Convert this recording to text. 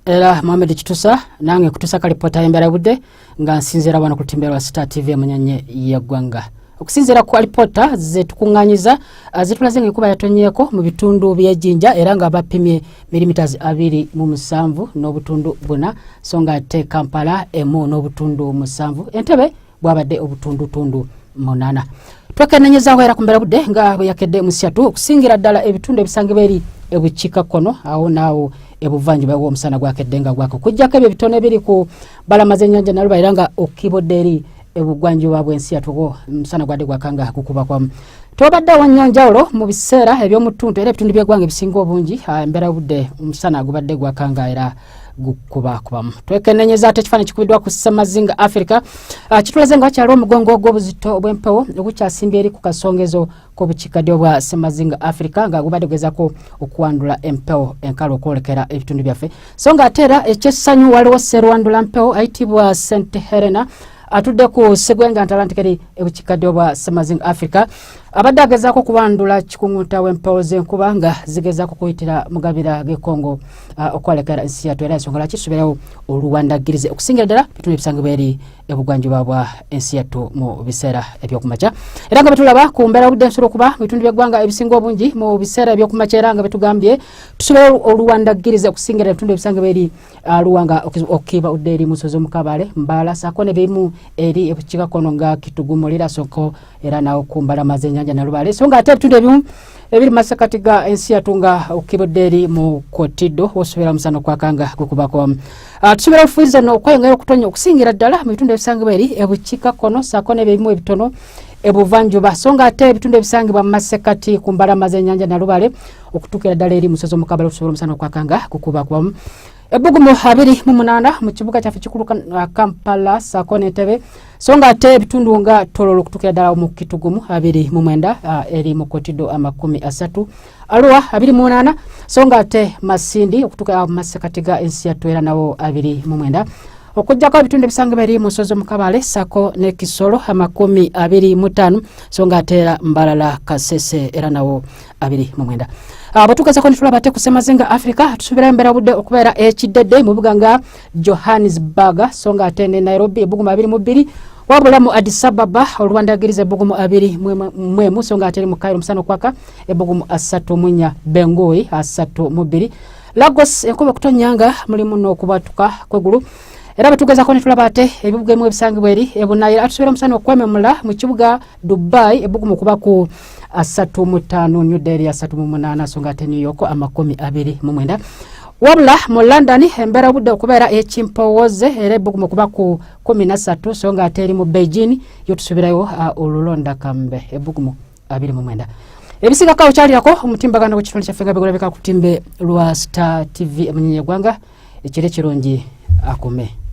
Era Mohamed Kitusa nange kutusa kalipota embera budde nga nsinzira bano kutimberwa Star TV munyanye yaggwanga. Okusinzira ku alipota zetukunganyiza zitulaze ngikuba yatonyeko mu bitundu by'ejjinja era nga bapimye millimeters 2.7 n'obutundu buna songa te Kampala emu n'obutundu 7 Entebbe bwabadde obutundu tundu 8. Twekenenyezaho era kumbera budde nga yakedde musyatu okusingira ddala ebitundu ebisangibwa eri ebuchika kono awo naawo ebuvanjuba bw'omusana gwakeddenga gwako kujjako ebyo bitone biri ku balama z'ennyanja naluba era nga okibodde eri ebugwanjuba bw'ensi yatuwo omusana gwadde gwakanga kukuba kwamu. Tobadde wanyanjawulo mu biseera eby'omutuntu era ebitundu by'eggwanga ebisinga obungi embera budde omusana gubadde gwakanga era gukuba kubamu. Twekenenyeza ate ekifaananyi kikubidwa ku Semazinga Africa kitulaze nga wakyaliwo omugongo ogw'obuzito obw'empewo ogukyasimbye eri ku kasongezo k'obukiikaddyo bwa Semazinga Africa nga gubadde gwezako okuwandula empewo enkalu okwolekera ebitundu byaffe so nga ate era ekyessanyu waliwo sserwandula mpewo ayitibwa St Helena atudde ku Segwenga Ntalantikeri ebukiikaddyo bwa Semazinga Africa abadde agezaako okuwandula kikungunta w'empewo z'enkuba nga zigezaako kuyitira mugabira g'Ekongo okwolekera ensi yattu era ensonga lwaki tusuubirawo oluwandagirize okusingira ddala bitundu ebisangibwa eri ebugwanjuba bwa ensi yattu mu biseera ebyokumakya era nga betulaba ku mbeera budde nsobola okuba mu bitundu by'eggwanga ebisinga obungi mu biseera ebyokumakya era nga betugambye tusuubirawo oluwandagirize okusingira ebitundu ebisangibwa eri luwanga okiba udde eri musozi omukabale Mbaala saako ne bimu eri ebukiika kono nga Kitugumulira Soko era nawo ku mbalama z'ennyanja Nalubale so nga ate ebitundu ebimu ebiri masakati ga ensi yattu nga okibodde eri mu Kotido osuubira omusana okwakanga gukubako tusuubira obufuiriza n'okweyongera okutonya okusingira ddala mu bitundu ebisangibwa eri ebukiika kono saako n'ebimu ebitono ebuvanjuba so nga ate ebitundu ebisangibwa mu masekati ku mbalama z'ennyanja Nalubale okutuukira ddala eri musozi omukabale okusobola omusana okwakanga gukubako Ebbugumu 28 mu kibuga kyaffe kikulu Kampala saako n'Entebbe so nga ate ebitundu nga Tololo okutuukira ddala mu Kitugumu 29 eri mu Kotido 30 Arua 28 so nga ate Masindi okutuukira mu masekati ga ensi yattu era nawo 29 okujjako ebitundu ebisangibwa eri mu nsozi omukabale saako ne Kisoro 25 so nga ate era Mbalala Kasese era nawo 29 Abatukazako nitulaba ate ku Semazinga Africa tusuubira embeera budde okubeera ekiddedde mu bibuga nga Johannesburg so nga ate ne Nairobi ebbugumu 22 wabula mu Addis Ababa oluwandagiriza ebbugumu 21 so nga ate eri mu Cairo musana okwaka ebbugumu 34 Bengui 32 Lagos enkuba okutonyanga mulimu n'okubatuka kw'eggulu era batugezako nitulaba ate ebibuga emu ebisangibwa eri ebunaayira atusuubira omusana okwememula mu kibuga Dubai ebbugumu okuba ku 35 New Delhi 38 so nga ate New York 29 wabula mu London embeera budde okubeera ekimpoowoze era ebbugumu okuba ku 13 so nga ate eri mu Beijing yo tusuubirayo olulonda kambe ebbugumu 29 ebisigako kyalirako omutimbagano w'ekitundu kyaffe nga begulabika ku timbe lwa Star TV emunyenya gwanga ekire kirungi akume